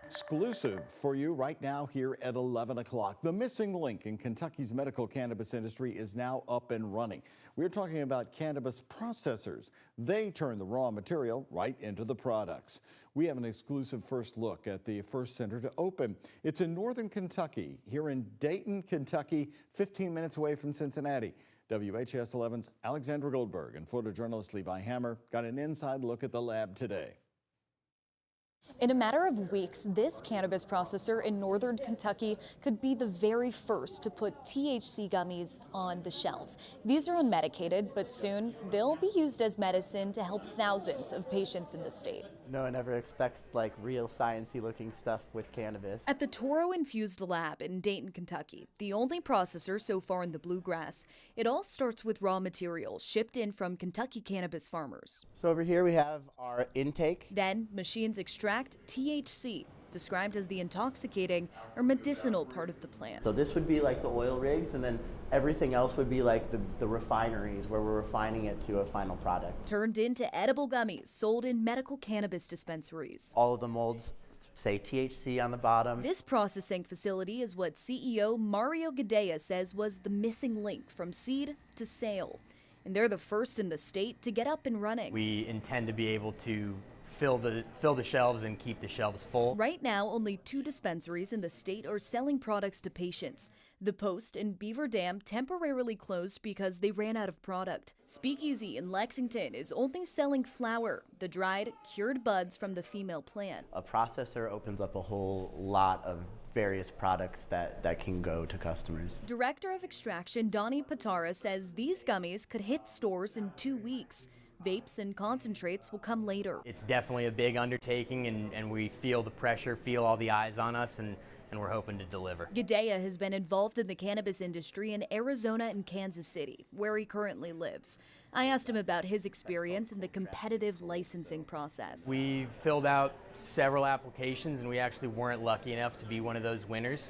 Exclusive for you right now here at 11 o'clock. The missing link in Kentucky's medical cannabis industry is now up and running. We're talking about cannabis processors. They turn the raw material right into the products. We have an exclusive first look at the first center to open. It's in northern Kentucky, here in Dayton, Kentucky, 15 minutes away from Cincinnati. WHS 11's Alexandra Goldberg and photojournalist Levi Hammer got an inside look at the lab today. In a matter of weeks, this cannabis processor in northern Kentucky could be the very first to put THC gummies on the shelves. These are unmedicated, but soon they'll be used as medicine to help thousands of patients in the state. No one ever expects like real sciencey looking stuff with cannabis. At the Toro Infused lab in Dayton, Kentucky, the only processor so far in the bluegrass, it all starts with raw material shipped in from Kentucky cannabis farmers. So over here we have our intake. Then machines extract THC, described as the intoxicating or medicinal part of the plant. So this would be like the oil rigs, and then everything else would be like the refineries where we're refining it to a final product. Turned into edible gummies sold in medical cannabis dispensaries. All of the molds say THC on the bottom. This processing facility is what CEO Mario Gadea says was the missing link from seed to sale. And they're the first in the state to get up and running. We intend to be able to fill the shelves and keep the shelves full. Right now, only 2 dispensaries in the state are selling products to patients. The Post in Beaver Dam temporarily closed because they ran out of product. Speakeasy in Lexington is only selling flower, the dried, cured buds from the female plant. A processor opens up a whole lot of various products that can go to customers. Director of Extraction Donnie Patara says these gummies could hit stores in 2 weeks. Vapes and concentrates will come later. It's definitely a big undertaking, and we feel the pressure, feel all the eyes on us, and we're hoping to deliver. Gadea has been involved in the cannabis industry in Arizona and Kansas City, where he currently lives. I asked him about his experience in the competitive licensing process. We filled out several applications, and we actually weren't lucky enough to be one of those winners.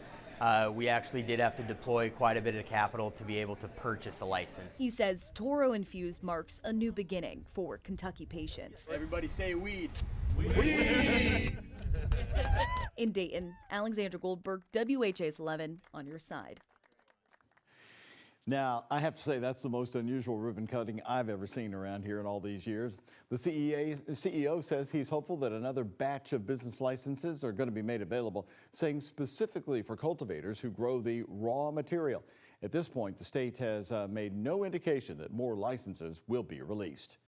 We actually did have to deploy quite a bit of capital to be able to purchase a license. He says Toro Infused marks a new beginning for Kentucky patients. Everybody say weed. Weed! In Dayton, Alexandra Goldberg, WHS 11, on your side. Now, I have to say that's the most unusual ribbon cutting I've ever seen around here in all these years. The CEO says he's hopeful that another batch of business licenses are going to be made available, saying specifically for cultivators who grow the raw material. At this point, the state has made no indication that more licenses will be released.